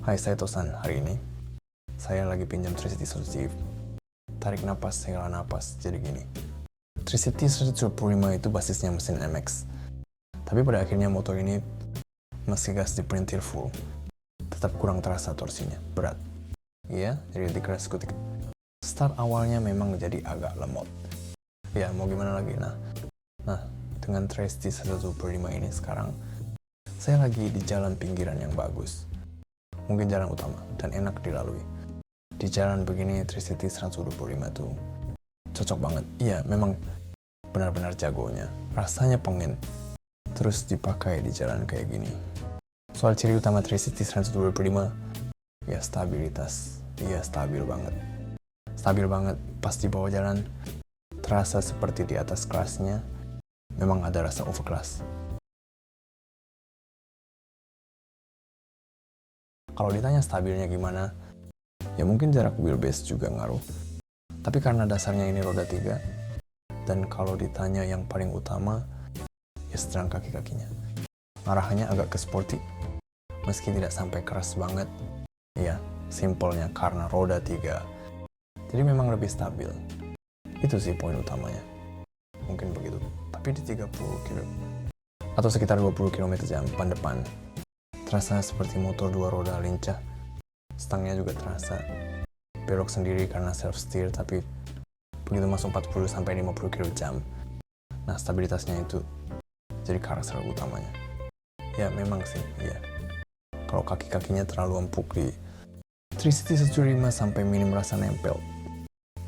Hai, saya Tosan. Hari ini saya lagi pinjam Tricity 125. Tarik napas, hela napas. Jadi gini, Tricity 125 itu basisnya mesin MX. Tapi pada akhirnya motor ini meski gas diperintir full, tetap kurang terasa torsinya, berat. Iya, jadi dikeras kutik. Start awalnya memang jadi agak lemot. Ya, mau gimana lagi? Nah, dengan Tricity 125 ini sekarang, saya lagi di jalan pinggiran yang bagus. Mungkin jalan utama dan enak dilalui. Di jalan begini Tricity 125 tuh cocok banget. Iya, memang benar-benar jagonya. Rasanya pengen terus dipakai di jalan kayak gini. Soal ciri utama Tricity 125, ya stabilitas. Iya, stabil banget. Stabil banget pas di bawah jalan. Terasa seperti di atas kelasnya. Memang ada rasa overclass. Kalau ditanya stabilnya gimana, ya mungkin jarak wheelbase juga ngaruh. Tapi karena dasarnya ini roda 3, dan kalau ditanya yang paling utama, ya setirang kaki-kakinya. Arahannya agak ke sporty, meski tidak sampai keras banget. Ya, simpelnya karena roda 3. Jadi memang lebih stabil. Itu sih poin utamanya. Mungkin begitu. Tapi di 30 km, atau sekitar 20 km/jam ban depan, terasa seperti motor 2 roda lincah. Stangnya juga terasa belok sendiri karena self steer, tapi begitu masuk 40-50 km/jam, nah stabilitasnya itu jadi karakter utamanya. Ya memang sih, iya. Kalau kaki-kakinya terlalu empuk di Tricity 125 sampai minim rasa nempel,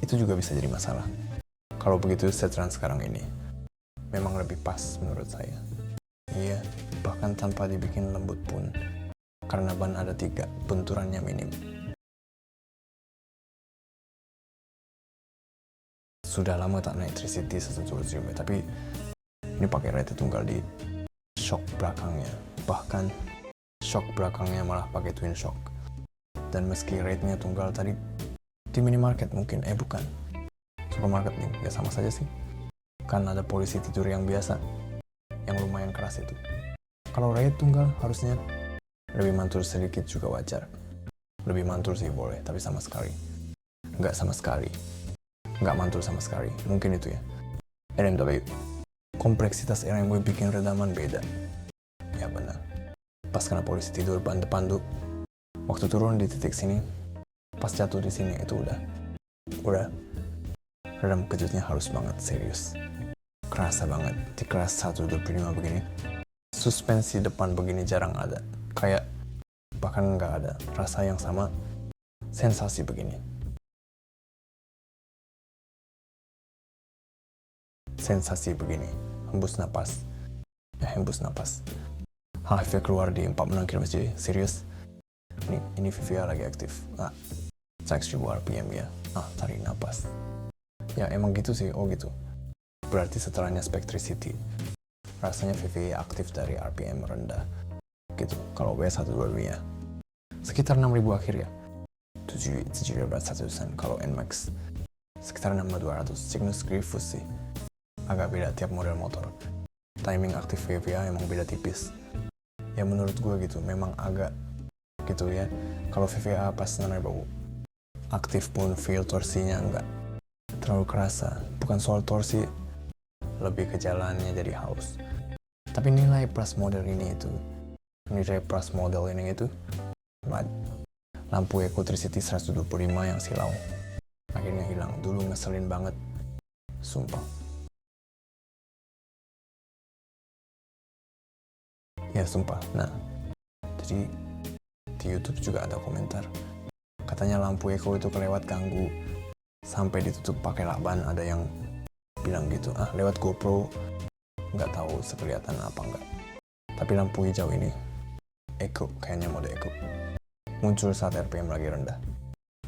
itu juga bisa jadi masalah. Kalau begitu seteran sekarang ini memang lebih pas menurut saya. Iya, bahkan tanpa dibikin lembut pun, karena ban ada 3, benturannya minim. Sudah lama tak naik Tricity 125, tapi ini pakai rete tunggal di shock belakangnya. Bahkan shock belakangnya malah pakai twin shock. Dan meski rate-nya tunggal tadi di minimarket mungkin, bukan, supermarket nih, ya sama saja sih. Kan ada polisi tidur yang biasa, yang lumayan keras itu. Kalau rate tunggal harusnya lebih mantul sedikit juga wajar. Lebih mantul sih boleh, tapi sama sekali nggak sama sekali. Nggak mantul sama sekali. Mungkin itu ya. RMW. Kompleksitas RMW bikin redaman beda. Ya benar. Pas kena polisi tidur ban depan tuh, waktu turun di titik sini, pas jatuh di sini itu udah redam kejutnya halus banget, serius. Kerasa banget di kelas 125 begini. Suspensi depan begini jarang ada. Kayak bahkan nggak ada rasa yang sama sensasi begini. Sensasi begini, hembus napas. HV keluar di 46 km/h, serius. Ini VVA lagi aktif. Cek 1000 RPM ya. Tarik napas. Ya emang gitu sih, gitu. Berarti setelahnya Spectricity, rasanya VVA aktif dari RPM rendah. Gitu, kalau W125 ya. Sekitar 6000 akhir ya. 700-100an kalau NMAX. Sekitar 6200. Cygnus Griffus sih. Agak beda tiap model motor. Timing aktif VVA emang beda tipis. Ya menurut gue gitu, memang agak gitu ya. Kalau VVA pas namanya bau aktif pun feel torsinya enggak terlalu kerasa. Bukan soal torsi, lebih ke jalannya jadi haus. Tapi nilai plus model ini itu lampu Eco Tricity 125 yang silau akhirnya hilang. Dulu ngeselin banget, sumpah. Ya sumpah. Nah, jadi di YouTube juga ada komentar, katanya lampu Eco itu kelewat ganggu sampai ditutup pakai lakban. Ada yang bilang gitu, lewat GoPro nggak tahu sekelihatan apa enggak. Tapi lampu hijau ini Eco, kayaknya mode Eco, muncul saat RPM lagi rendah.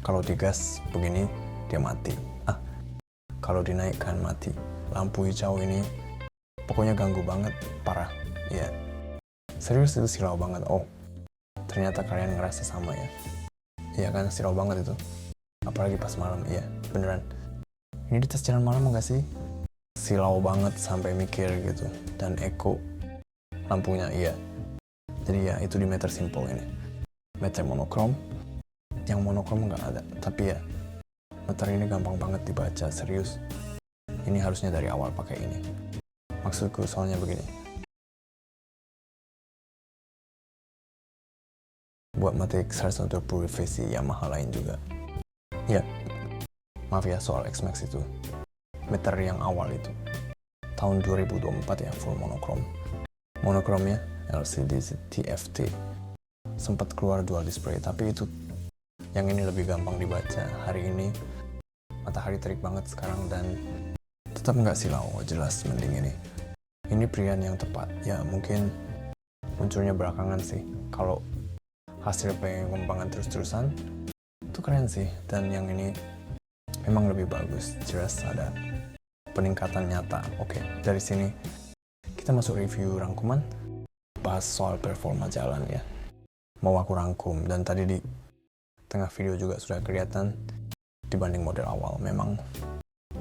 Kalau digas begini dia mati. Kalau dinaikkan mati. Lampu hijau ini pokoknya ganggu banget, parah. Ya serius, itu silau banget. Ternyata kalian ngerasa sama ya. Iya kan, silau banget itu. Apalagi pas malam, iya beneran. Ini di tes jalan malam enggak sih? Silau banget sampai mikir gitu. Dan Eco lampunya, iya. Jadi ya itu di meter simple ini. meter monokrom. Yang monokrom nggak ada, tapi ya meter ini gampang banget dibaca, serius. Ini harusnya dari awal pakai ini. Maksudku soalnya begini. Buat Matic 120 versi Yamaha lain juga. Ya, maaf ya soal X-Max itu. Meter yang awal itu. Tahun 2024 ya, full monokrom. Monokromnya LCD TFT. Sempat keluar dual display, tapi itu yang ini lebih gampang dibaca. Hari ini matahari terik banget sekarang dan tetap nggak silau, jelas mending ini. Ini pilihan yang tepat. Ya mungkin munculnya belakangan sih. Kalau hasil pengembangan terus-terusan itu keren sih, dan yang ini memang lebih bagus, jelas ada peningkatan nyata. Oke, dari sini kita masuk review rangkuman, bahas soal performa jalan ya. Mau aku rangkum, dan tadi di tengah video juga sudah kelihatan dibanding model awal memang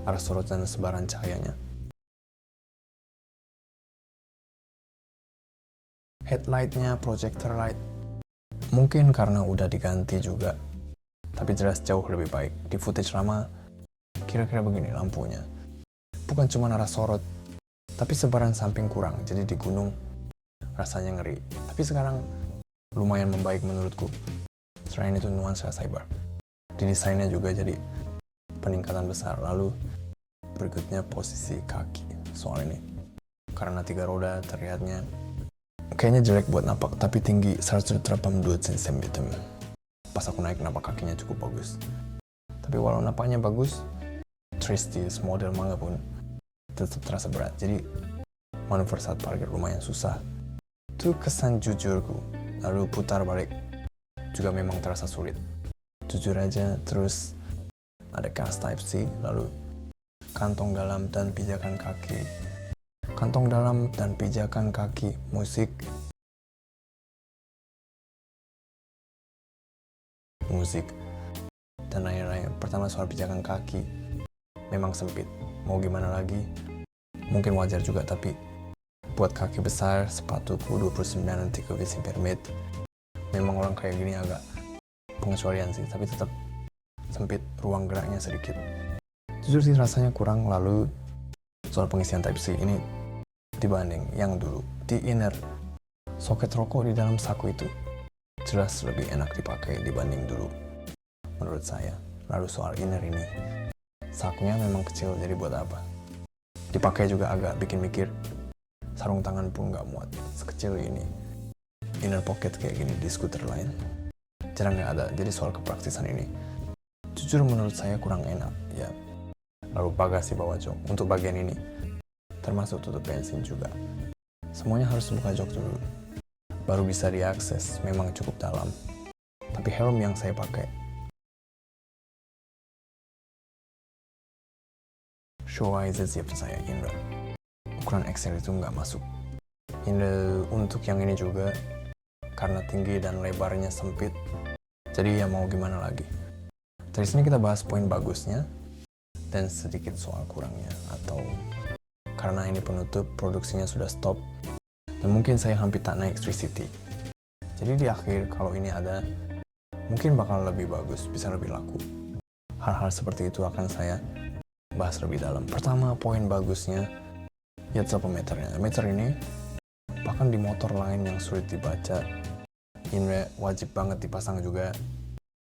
arah sorot dan sebaran cahayanya. Headlightnya projector light, mungkin karena udah diganti juga, tapi jelas jauh lebih baik. Di footage lama kira-kira begini lampunya, bukan cuma arah sorot, tapi sebaran samping kurang, jadi di gunung rasanya ngeri. Tapi sekarang lumayan membaik menurutku. Selain itu nuansa cyber, di desainnya juga jadi peningkatan besar. Lalu berikutnya posisi kaki. Soal ini karena 3 roda terlihatnya kayaknya jelek buat napak, tapi tinggi 182 cm. Pas aku naik napak kakinya cukup bagus. Tapi walau napaknya bagus, tristy model manga pun tetap terasa berat. Jadi manuver saat parkir lumayan susah. Itu kesan jujurku. Lalu putar balik juga memang terasa sulit. Jujur aja. Terus ada cas type C, lalu kantong dalam dan pijakan kaki. Kantong dalam dan pijakan kaki, musik, dan lain-lain. Pertama soal pijakan kaki, memang sempit. Mau gimana lagi? Mungkin wajar juga, tapi buat kaki besar, sepatuku 29 dan 3 cm. Memang orang kayak gini agak pengecualian sih, tapi tetap sempit, ruang geraknya sedikit. Jujur sih rasanya kurang. Lalu soal pengisian type C ini dibanding yang dulu, di inner soket rokok di dalam saku itu jelas lebih enak dipakai dibanding dulu menurut saya. Lalu soal inner ini, sakunya memang kecil, jadi buat apa dipakai juga agak bikin mikir. Sarung tangan pun nggak muat sekecil ini. Inner pocket kayak gini di skuter lain jarang nggak ada, jadi soal kepraktisan ini jujur menurut saya kurang enak ya. Lalu bagasi bawah jok, untuk bagian ini termasuk tutup bensin juga, semuanya harus buka jok dulu baru bisa diakses, memang cukup dalam. Tapi helm yang saya pakai Showa ZF saya Indra, ukuran XL itu nggak masuk. Ini untuk yang ini juga karena tinggi dan lebarnya sempit, jadi ya mau gimana lagi. Dari sini kita bahas poin bagusnya dan sedikit soal kurangnya, atau karena ini penutup, produksinya sudah stop, dan mungkin saya hampir tak naik 3City. Jadi di akhir kalau ini ada, mungkin bakal lebih bagus, bisa lebih laku. Hal-hal seperti itu akan saya bahas lebih dalam. Pertama, poin bagusnya ya berapa meternya. Meter ini bahkan di motor lain yang sulit dibaca, ini wajib banget dipasang juga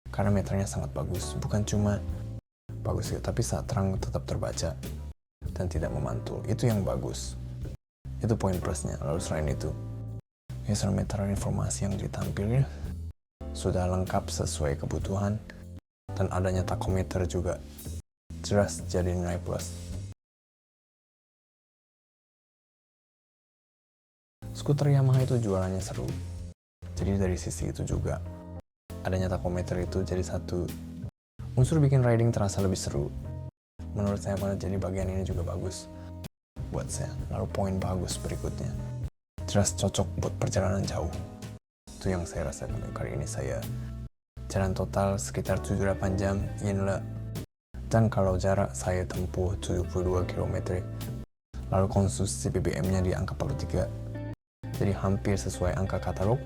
karena meternya sangat bagus. Bukan cuma bagus ya, tapi saat terang tetap terbaca dan tidak memantul. Itu yang bagus, itu poin plusnya. Lalu selain itu, meter informasi yang ditampilnya sudah lengkap sesuai kebutuhan, dan adanya tachometer juga jelas jadi nilai plus. Skuter Yamaha itu jualannya seru, jadi dari sisi itu juga adanya tachometer itu jadi satu unsur bikin riding terasa lebih seru menurut saya banget. Jadi bagian ini juga bagus buat saya. Lalu poin bagus berikutnya, jelas cocok buat perjalanan jauh. Itu yang saya rasakan kali ini. Saya jalan total sekitar 7-8 jam Yinle, dan kalau jarak saya tempuh 72 km. Lalu konsumsi BBM-nya di angka 43, jadi hampir sesuai angka katalog.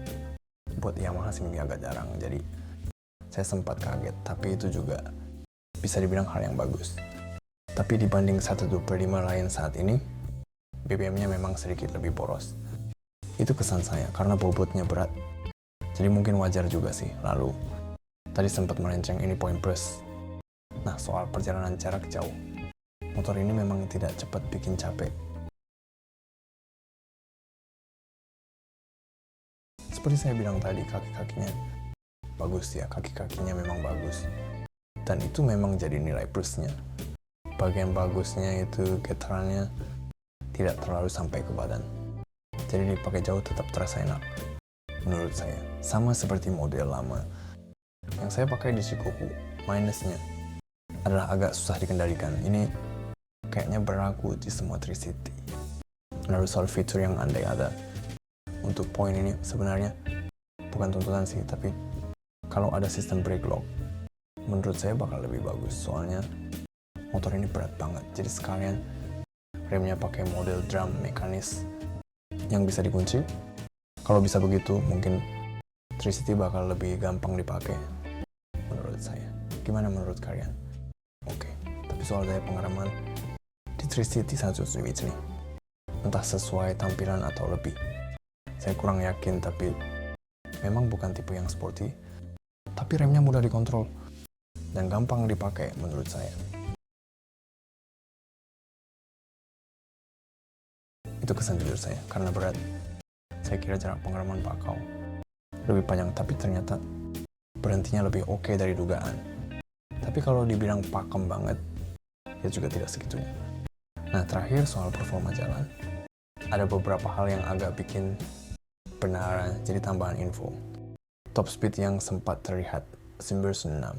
buat Yamaha sih ini agak jarang, jadi saya sempat kaget, tapi itu juga bisa dibilang hal yang bagus. Tapi dibanding 125 lain saat ini, BBM-nya memang sedikit lebih boros. Itu kesan saya, karena bobotnya berat. Jadi mungkin wajar juga sih. Lalu, tadi sempat melenceng, ini poin plus. Nah, soal perjalanan jarak jauh. Motor ini memang tidak cepat bikin capek. Seperti saya bilang tadi, kaki-kakinya bagus ya, kaki-kakinya memang bagus. Dan itu memang jadi nilai plusnya. Bagian bagusnya itu getarannya tidak terlalu sampai ke badan. Jadi dipakai jauh tetap terasa enak. Menurut saya, sama seperti model lama. Yang saya pakai di Shikoku, minusnya adalah agak susah dikendalikan. Ini kayaknya berlaku di semua Tricity. Lalu soal fitur yang andai ada. Untuk poin ini sebenarnya bukan tuntutan sih, tapi kalau ada sistem brake lock, menurut saya bakal lebih bagus. Soalnya motor ini berat banget, jadi sekalian remnya pakai model drum mekanis yang bisa dikunci. Kalau bisa begitu, mungkin Tricity bakal lebih gampang dipakai menurut saya. Gimana menurut kalian? Oke, tapi soal daya pengereman di Tricity 125 nih, entah sesuai tampilan atau lebih, saya kurang yakin. Tapi memang bukan tipe yang sporty, tapi remnya mudah dikontrol dan gampang dipakai menurut saya. Itu kesan jujur saya, karena berat. Saya kira jarak pengereman bakal lebih panjang, tapi ternyata berhentinya lebih oke dari dugaan. Tapi kalau dibilang pakem banget, ya juga tidak segitunya. Nah, terakhir soal performa jalan. Ada beberapa hal yang agak bikin penasaran, jadi tambahan info. Top speed yang sempat terlihat 96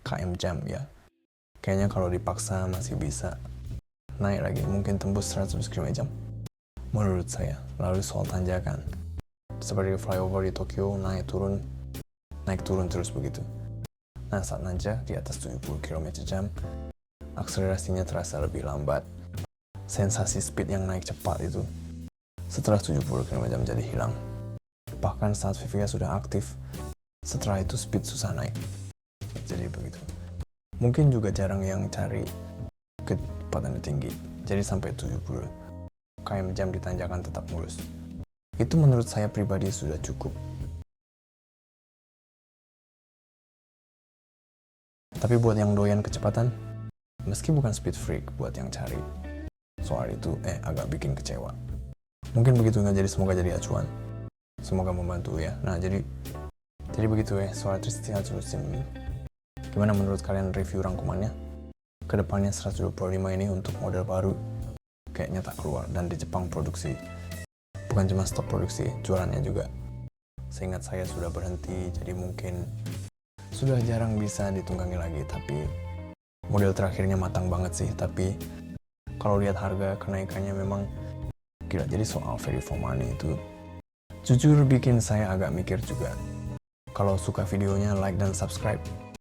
km jam ya. Kayaknya kalau dipaksa masih bisa naik lagi, mungkin tembus 100 km jam. Menurut saya. Lalu soal tanjakan, seperti flyover di Tokyo, naik turun terus begitu. Nah, saat nanjak di atas 70 km jam, akselerasinya terasa lebih lambat. Sensasi speed yang naik cepat itu setelah 70 km jam jadi hilang. Bahkan saat VVS sudah aktif, setelah itu speed susah naik. Jadi begitu. Mungkin juga jarang yang cari kecepatan tinggi, jadi sampai 70 km jam di tanjakan tetap mulus. Itu menurut saya pribadi sudah cukup. Tapi buat yang doyan kecepatan, meski bukan speed freak, buat yang cari soal itu agak bikin kecewa. Mungkin begitu, nggak, jadi semoga jadi acuan. Semoga membantu ya. Nah, jadi begitu ya soal Tricity Hatsune. Gimana menurut kalian review rangkumannya? Kedepannya 125 ini untuk model baru kayaknya tak keluar, dan di Jepang produksi. Bukan cuma stop produksi, jualannya juga. Seingat saya sudah berhenti, jadi mungkin sudah jarang bisa ditunggangi lagi. Tapi model terakhirnya matang banget sih. Tapi kalau lihat harga kenaikannya memang gila. Jadi soal value for money itu jujur bikin saya agak mikir juga. Kalau suka videonya, like dan subscribe.